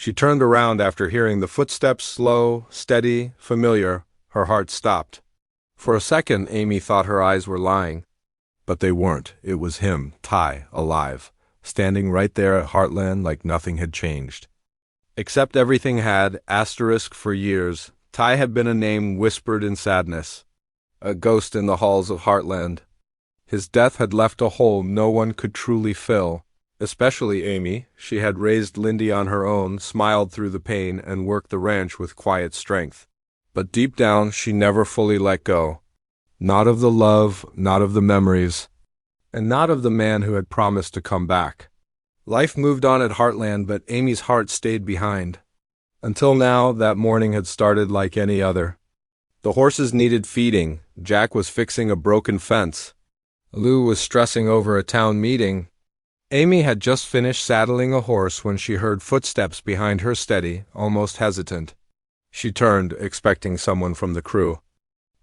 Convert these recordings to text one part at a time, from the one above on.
She turned around after hearing the footsteps, slow, steady, familiar. Her heart stopped. For a second, Amy thought her eyes were lying. But they weren't. It was him, Ty, alive, standing right there at Heartland like nothing had changed. Except everything had, asterisk for years. Ty had been a name whispered in sadness. A ghost in the halls of Heartland. His death had left a hole no one could truly fill. Especially Amy. She had raised Lindy on her own, smiled through the pain, and worked the ranch with quiet strength. But deep down, she never fully let go. Not of the love, not of the memories, and not of the man who had promised to come back. Life moved on at Heartland, but Amy's heart stayed behind. Until now, that morning had started like any other. The horses needed feeding. Jack was fixing a broken fence. Lou was stressing over a town meeting. Amy had just finished saddling a horse when she heard footsteps behind her, steady, almost hesitant. She turned, expecting someone from the crew.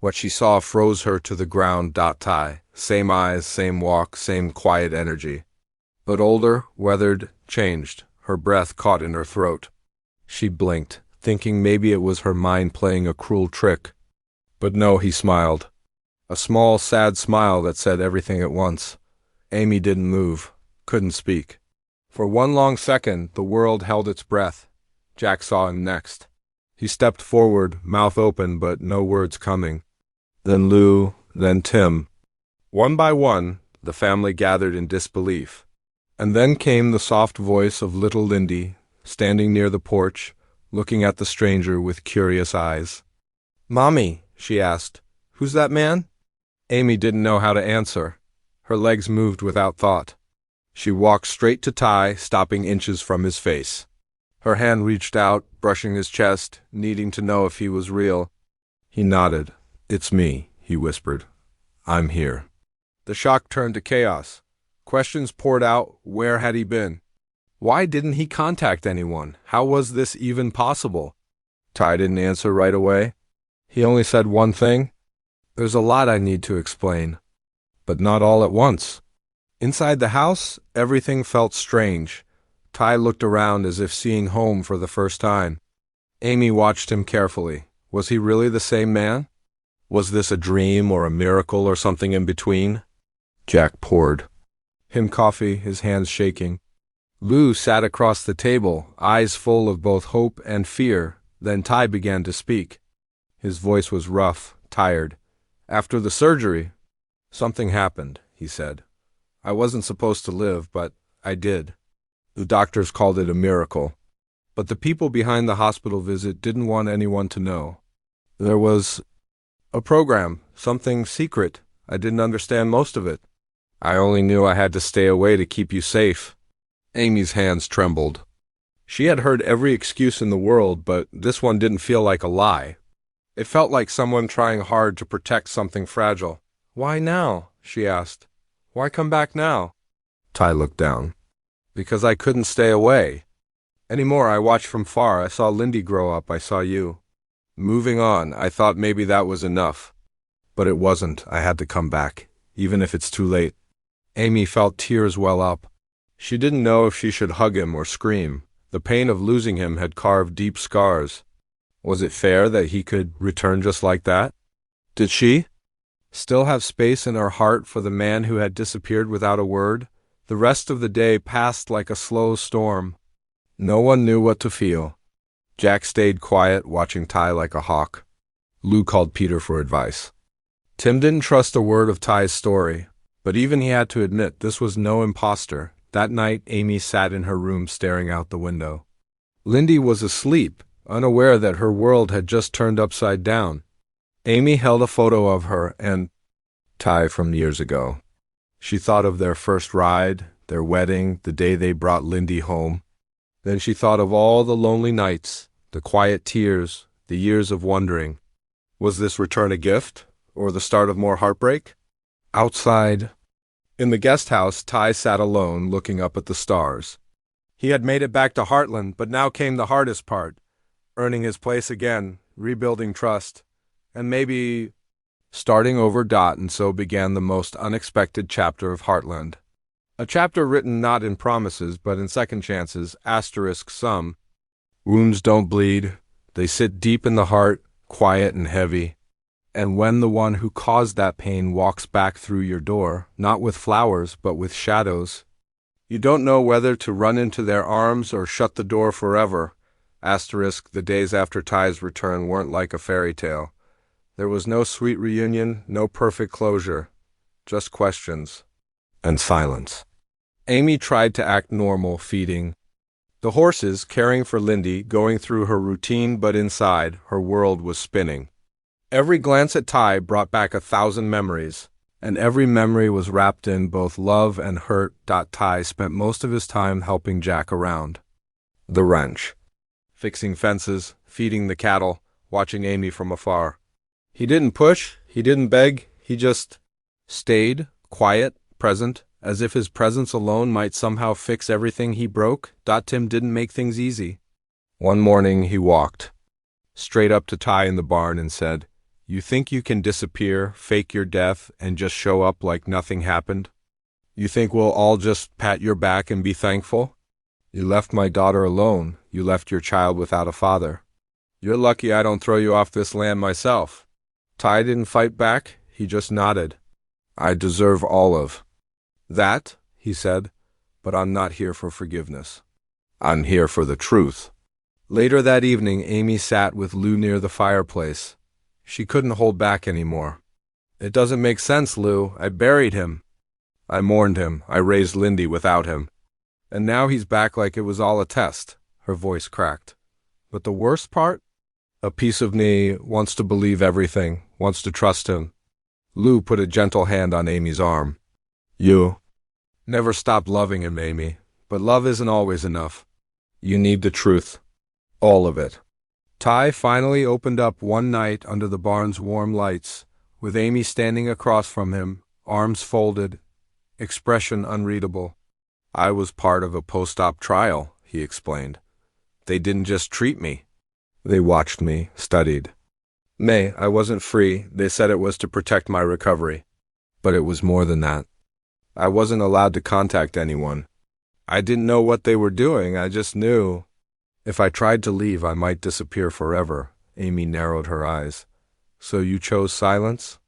What she saw froze her to the ground. Ty. Same eyes, same walk, same quiet energy. But older, weathered, changed. Her breath caught in her throat. She blinked, thinking maybe it was her mind playing a cruel trick. But no, he smiled. A small, sad smile that said everything at once. Amy didn't move, couldn't speak. For one long second, the world held its breath. Jack saw him next. He stepped forward, mouth open, but no words coming. Then Lou, then Tim. One by one, the family gathered in disbelief. And then came the soft voice of little Lindy, standing near the porch, looking at the stranger with curious eyes. "Mommy," she asked, "who's that man?" Amy didn't know how to answer. Her legs moved without thought. She walked straight to Ty, stopping inches from his face. Her hand reached out, brushing his chest, needing to know if he was real. He nodded. "It's me," he whispered. "I'm here." The shock turned to chaos. Questions poured out. Where had he been? Why didn't he contact anyone? How was this even possible? Ty didn't answer right away. He only said one thing. "There's a lot I need to explain, but not all at once." Inside the house, everything felt strange. Ty looked around as if seeing home for the first time. Amy watched him carefully. Was he really the same man? Was this a dream or a miracle or something in between? Jack poured him coffee, his hands shaking. Lou sat across the table, eyes full of both hope and fear. Then Ty began to speak. His voice was rough, tired. "After the surgery, something happened," he said. "I wasn't supposed to live, but I did. The doctors called it a miracle. But the people behind the hospital visit didn't want anyone to know. There was a program, something secret. I didn't understand most of it. I only knew I had to stay away to keep you safe." Amy's hands trembled. She had heard every excuse in the world, but this one didn't feel like a lie. It felt like someone trying hard to protect something fragile. "Why now?" she asked. "Why come back now?" Ty looked down. "Because I couldn't stay away. Anymore, I watched from far. I saw Lindy grow up. I saw you. Moving on, I thought maybe that was enough. But it wasn't. I had to come back, even if it's too late." Amy felt tears well up. She didn't know if she should hug him or scream. The pain of losing him had carved deep scars. Was it fair that he could return just like that? Did she still have space in her heart for the man who had disappeared without a word? The rest of the day passed like a slow storm. No one knew what to feel. Jack stayed quiet, watching Ty like a hawk. Lou called Peter for advice. Tim didn't trust a word of Ty's story, but even he had to admit this was no imposter. That night, Amy sat in her room staring out the window. Lindy was asleep, unaware that her world had just turned upside down. Amy held a photo of her and Ty from years ago. She thought of their first ride, their wedding, the day they brought Lindy home. Then she thought of all the lonely nights, the quiet tears, the years of wondering. Was this return a gift, or the start of more heartbreak? Outside, in the guest house, Ty sat alone, looking up at the stars. He had made it back to Heartland, but now came the hardest part. Earning his place again, rebuilding trust, and maybe starting over. And so began the most unexpected chapter of Heartland. A chapter written not in promises, but in second chances, asterisk some. Wounds don't bleed. They sit deep in the heart, quiet and heavy. And when the one who caused that pain walks back through your door, not with flowers, but with shadows, you don't know whether to run into their arms or shut the door forever. Asterisk, the days after Ty's return weren't like a fairy tale. There was no sweet reunion, no perfect closure, just questions and silence. Amy tried to act normal, feeding the horses, caring for Lindy, going through her routine, but inside, her world was spinning. Every glance at Ty brought back 1,000 memories, and every memory was wrapped in both love and hurt. Ty spent most of his time helping Jack around the ranch, fixing fences, feeding the cattle, watching Amy from afar. He didn't push, he didn't beg, he just stayed, quiet, present, as if his presence alone might somehow fix everything he broke. Tim didn't make things easy. One morning he walked straight up to Ty in the barn and said, "You think you can disappear, fake your death, and just show up like nothing happened? You think we'll all just pat your back and be thankful? You left my daughter alone. You left your child without a father. You're lucky I don't throw you off this land myself." Ty didn't fight back. He just nodded. "I deserve all of that," he said, "but I'm not here for forgiveness. I'm here for the truth." Later that evening, Amy sat with Lou near the fireplace. She couldn't hold back anymore. "It doesn't make sense, Lou. I buried him. I mourned him. I raised Lindy without him. And now he's back like it was all a test." Her voice cracked. "But the worst part? A piece of me wants to believe everything, wants to trust him." Lou put a gentle hand on Amy's arm. "You never stopped loving him, Amy, but love isn't always enough. You need the truth. All of it." Ty finally opened up one night under the barn's warm lights, with Amy standing across from him, arms folded, expression unreadable. "I was part of a post-op trial," he explained. "They didn't just treat me. They watched me, studied. I wasn't free. They said it was to protect my recovery. But it was more than that. I wasn't allowed to contact anyone. I didn't know what they were doing. I just knew if I tried to leave, I might disappear forever." Amy narrowed her eyes. "So you chose silence?"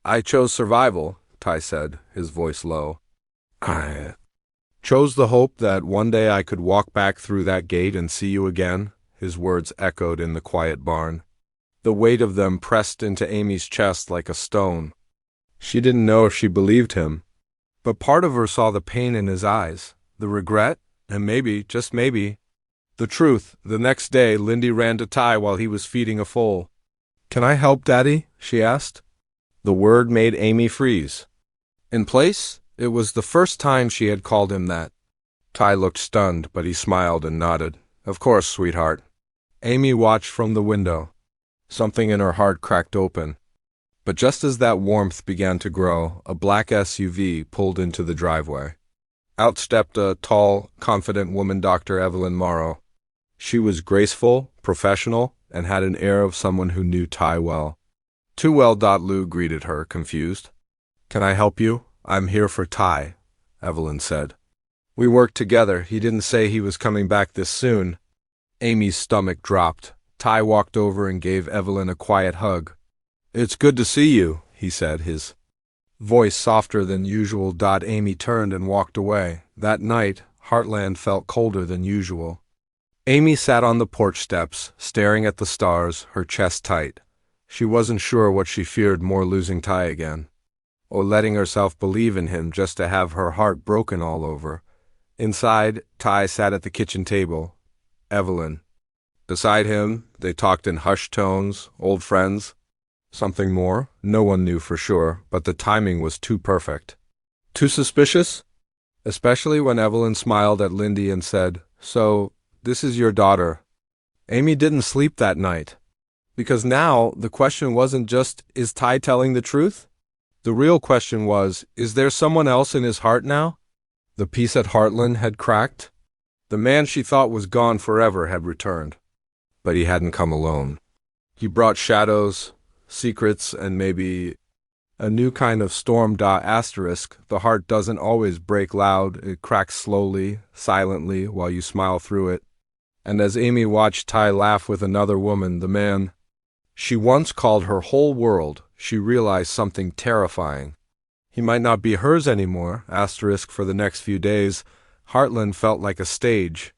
"I chose survival," Ty said, his voice low. "I chose the hope that one day I could walk back through that gate and see you again." His words echoed in the quiet barn. The weight of them pressed into Amy's chest like a stone. She didn't know if she believed him, but part of her saw the pain in his eyes, the regret, and maybe, just maybe, the truth. The next day, Lindy ran to Ty while he was feeding a foal. "Can I help, Daddy?" she asked. The word made Amy freeze. In place, it was the first time she had called him that. Ty looked stunned, but he smiled and nodded. "Of course, sweetheart." Amy watched from the window. Something in her heart cracked open. But just as that warmth began to grow, a black SUV pulled into the driveway. Out stepped a tall, confident woman, Dr. Evelyn Morrow. She was graceful, professional, and had an air of someone who knew Ty well. "Too well." Lou greeted her, confused. "Can I help you?" "I'm here for Ty," Evelyn said. "We worked together. He didn't say he was coming back this soon." Amy's stomach dropped. Ty walked over and gave Evelyn a quiet hug. "It's good to see you," he said, his voice softer than usual. Amy turned and walked away. That night, Heartland felt colder than usual. Amy sat on the porch steps, staring at the stars, her chest tight. She wasn't sure what she feared more, losing Ty again, or letting herself believe in him just to have her heart broken all over. Inside, Ty sat at the kitchen table. Evelyn beside him. They talked in hushed tones, old friends. Something more? No one knew for sure, but the timing was too perfect. Too suspicious? Especially when Evelyn smiled at Lindy and said, "So, this is your daughter." Amy didn't sleep that night. Because now, the question wasn't just, is Ty telling the truth? The real question was, is there someone else in his heart now? The peace at Heartland had cracked. The man she thought was gone forever had returned. But he hadn't come alone. He brought shadows, secrets, and maybe a new kind of storm. Asterisk, the heart doesn't always break loud. It cracks slowly, silently, while you smile through it. And as Amy watched Ty laugh with another woman, the man she once called her whole world, she realized something terrifying. He might not be hers anymore. Asterisk for the next few days, Heartland felt like a stage.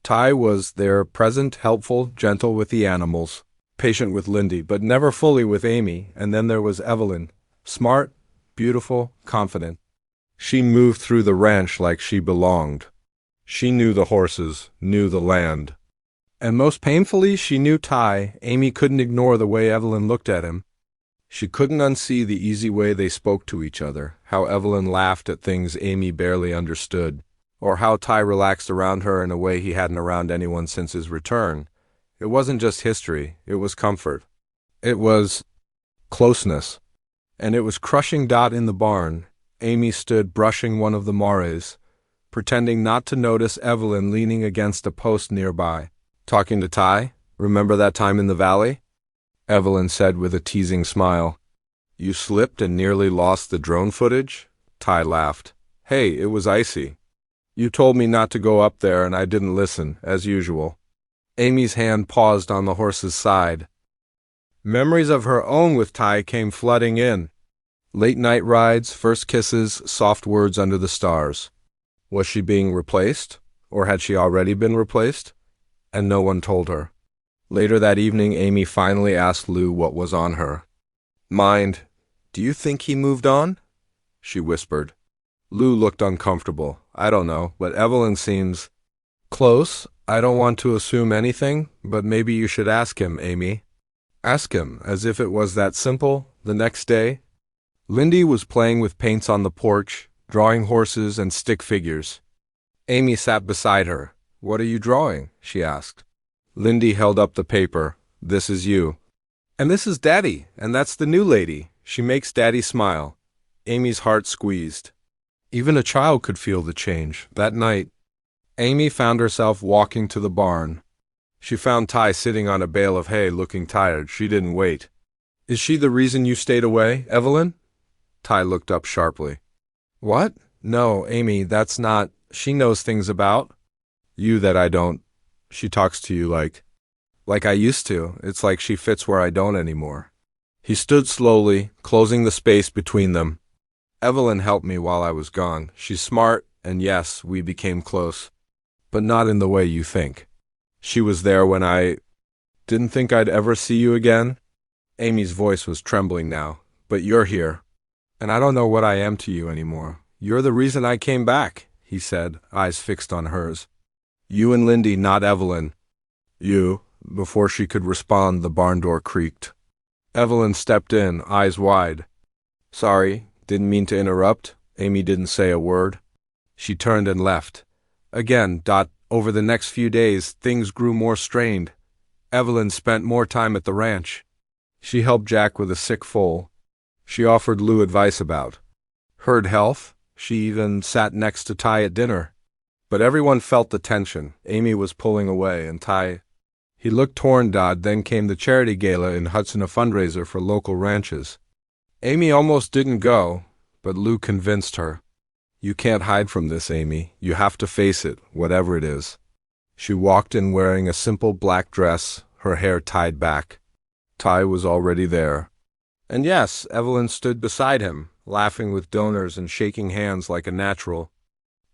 Ty was there, present, helpful, gentle with the animals, patient with Lindy, but never fully with Amy. And then there was Evelyn, smart, beautiful, confident. She moved through the ranch like she belonged. She knew the horses, knew the land. And most painfully, she knew Ty. Amy couldn't ignore the way Evelyn looked at him. She couldn't unsee the easy way they spoke to each other, how Evelyn laughed at things Amy barely understood, or how Ty relaxed around her in a way he hadn't around anyone since his return. It wasn't just history, it was comfort. It was closeness. And it was crushing. In the barn, Amy stood brushing one of the mores, pretending not to notice Evelyn leaning against a post nearby. Talking to Ty? Remember that time in the valley? Evelyn said with a teasing smile. You slipped and nearly lost the drone footage? Ty laughed. Hey, it was icy. You told me not to go up there and I didn't listen, as usual. Amy's hand paused on the horse's side. Memories of her own with Ty came flooding in. Late night rides, first kisses, soft words under the stars. Was she being replaced? Or had she already been replaced? And no one told her. Later that evening, Amy finally asked Lou what was on her mind. Do you think he moved on? She whispered. Lou looked uncomfortable. I don't know, but Evelyn seems close. I don't want to assume anything, but maybe you should ask him, Amy. Ask him, as if it was that simple. The next day, Lindy was playing with paints on the porch, drawing horses and stick figures. Amy sat beside her. What are you drawing? She asked. Lindy held up the paper. This is you. And this is Daddy, and that's the new lady. She makes Daddy smile. Amy's heart squeezed. Even a child could feel the change. That night, Amy found herself walking to the barn. She found Ty sitting on a bale of hay, looking tired. She didn't wait. Is she the reason you stayed away, Evelyn? Ty looked up sharply. What? No, Amy, that's not. She knows things about you that I don't. She talks to you like I used to. It's like she fits where I don't anymore. He stood slowly, closing the space between them. Evelyn helped me while I was gone. She's smart, and yes, we became close. But not in the way you think. She was there when I didn't think I'd ever see you again. Amy's voice was trembling now. But you're here. And I don't know what I am to you anymore. You're the reason I came back, he said, eyes fixed on hers. You and Lindy, not Evelyn. You. Before she could respond, the barn door creaked. Evelyn stepped in, eyes wide. Sorry, didn't mean to interrupt. Amy didn't say a word. She turned and left. Again, over the next few days, things grew more strained. Evelyn spent more time at the ranch. She helped Jack with a sick foal. She offered Lou advice about herd health. She even sat next to Ty at dinner. But everyone felt the tension. Amy was pulling away, and Ty, he looked torn. Then came the charity gala in Hudson, a fundraiser for local ranches. Amy almost didn't go, but Lou convinced her. You can't hide from this, Amy. You have to face it, whatever it is. She walked in wearing a simple black dress, her hair tied back. Ty was already there. And yes, Evelyn stood beside him, laughing with donors and shaking hands like a natural.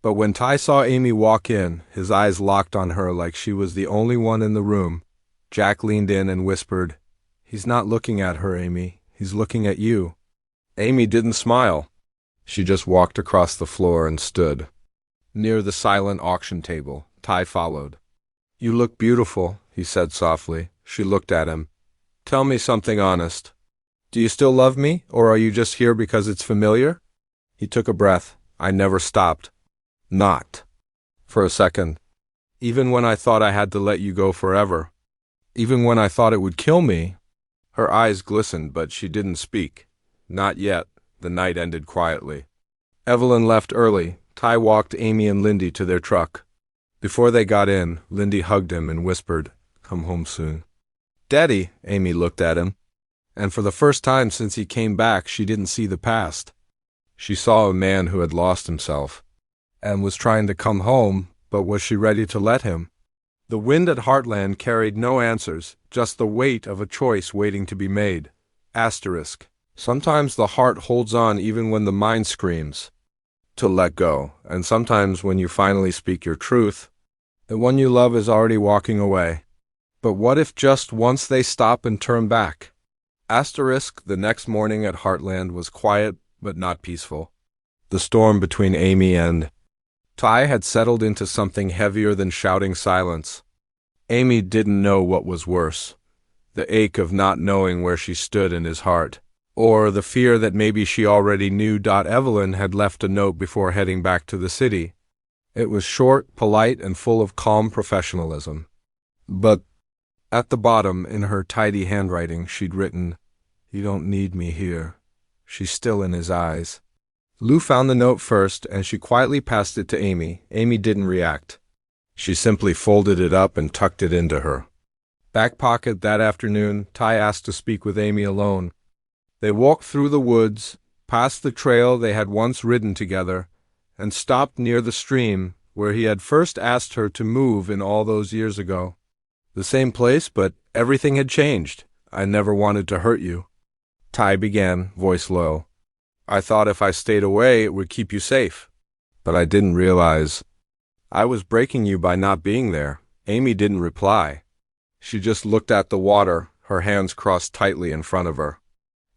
But when Ty saw Amy walk in, his eyes locked on her like she was the only one in the room. Jack leaned in and whispered, He's not looking at her, Amy. He's looking at you. Amy didn't smile. She just walked across the floor and stood. Near the silent auction table, Ty followed. You look beautiful, he said softly. She looked at him. Tell me something honest. Do you still love me, or are you just here because it's familiar? He took a breath. I never stopped. Not. For a second. Even when I thought I had to let you go forever. Even when I thought it would kill me. Her eyes glistened, but she didn't speak. Not yet. The night ended quietly. Evelyn left early. Ty walked Amy and Lindy to their truck. Before they got in, Lindy hugged him and whispered, Come home soon. Daddy, Amy looked at him. And for the first time since he came back, she didn't see the past. She saw a man who had lost himself and was trying to come home, but was she ready to let him? The wind at Heartland carried no answers, just the weight of a choice waiting to be made. Asterisk. Sometimes the heart holds on even when the mind screams to let go, and sometimes when you finally speak your truth, the one you love is already walking away. But what if just once they stop and turn back? Asterisk. The next morning at Heartland was quiet but not peaceful. The storm between Amy and Ty had settled into something heavier than shouting silence. Amy didn't know what was worse, the ache of not knowing where she stood in his heart, or the fear that maybe she already knew. Evelyn had left a note before heading back to the city. It was short, polite, and full of calm professionalism. But at the bottom, in her tidy handwriting, she'd written, "You don't need me here." She's still in his eyes. Lou found the note first, and she quietly passed it to Amy. Amy didn't react. She simply folded it up and tucked it into her back pocket. That afternoon, Ty asked to speak with Amy alone. They walked through the woods, past the trail they had once ridden together, and stopped near the stream where he had first asked her to move in all those years ago. The same place, but everything had changed. "I never wanted to hurt you," Ty began, voice low. "I thought if I stayed away it would keep you safe. But I didn't realize I was breaking you by not being there." Amy didn't reply. She just looked at the water, her hands crossed tightly in front of her.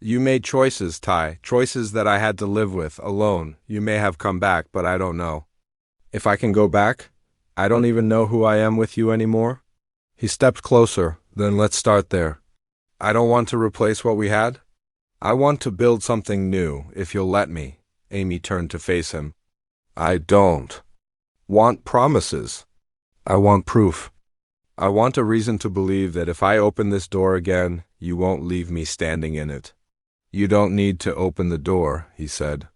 "You made choices, Ty, choices that I had to live with, alone. You may have come back, but I don't know if I can go back. I don't even know who I am with you anymore." He stepped closer. "Then let's start there. I don't want to replace what we had. I want to build something new, if you'll let me." Amy turned to face him. "I don't want promises. I want proof. I want a reason to believe that if I open this door again, you won't leave me standing in it." "You don't need to open the door," he said.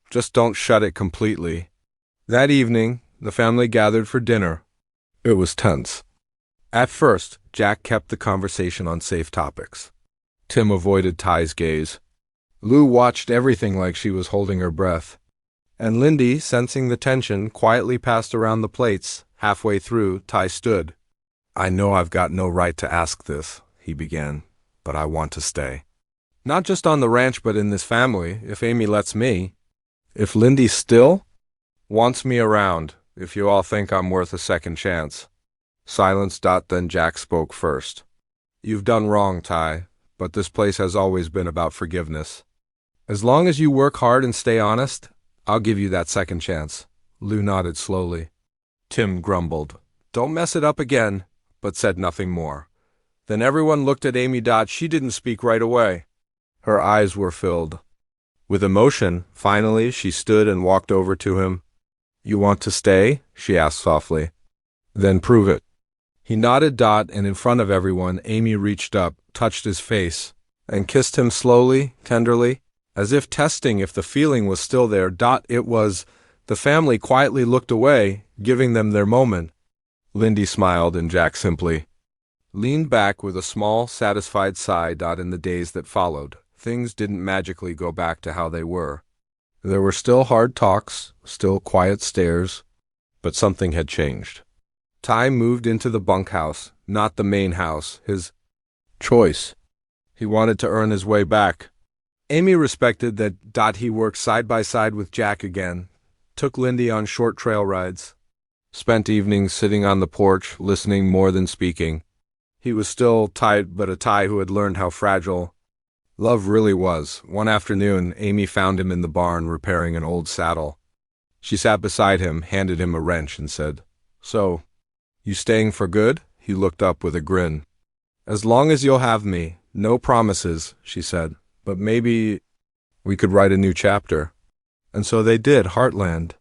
"Just don't shut it completely." That evening, the family gathered for dinner. It was tense. At first, Jack kept the conversation on safe topics. Tim avoided Ty's gaze. Lou watched everything like she was holding her breath. And Lindy, sensing the tension, quietly passed around the plates. Halfway through, Ty stood. "I know I've got no right to ask this," he began, "but I want to stay. Not just on the ranch, but in this family, if Amy lets me. If Lindy still wants me around, if you all think I'm worth a second chance." Silence. Then Jack spoke first. "You've done wrong, Ty, but this place has always been about forgiveness. As long as you work hard and stay honest, I'll give you that second chance." Lou nodded slowly. Tim grumbled, "Don't mess it up again," but said nothing more. Then everyone looked at Amy. She didn't speak right away. Her eyes were filled with emotion. Finally, she stood and walked over to him. "You want to stay?" she asked softly. "Then prove it." He nodded. And in front of everyone, Amy reached up, touched his face, and kissed him slowly, tenderly, as if testing if the feeling was still there. It was. The family quietly looked away, giving them their moment. Lindy smiled, and Jack simply leaned back with a small, satisfied sigh. In the days that followed, things didn't magically go back to how they were. There were still hard talks, still quiet stares, but something had changed. Ty moved into the bunkhouse, not the main house, his choice. He wanted to earn his way back. Amy respected that. He worked side by side with Jack again, took Lindy on short trail rides, spent evenings sitting on the porch, listening more than speaking. He was still tied, but a Ty who had learned how fragile love really was. One afternoon, Amy found him in the barn repairing an old saddle. She sat beside him, handed him a wrench, and said, "So, you staying for good?" He looked up with a grin. "As long as you'll have me. No promises," she said, "but maybe we could write a new chapter." And so they did. Heartland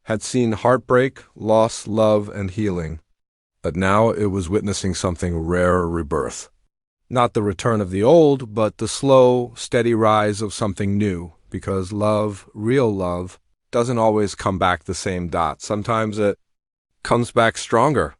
had seen heartbreak, loss, love, and healing. But now it was witnessing something rare, rebirth. Not the return of the old, but the slow, steady rise of something new. Because love, real love, doesn't always come back the same. Sometimes it comes back stronger.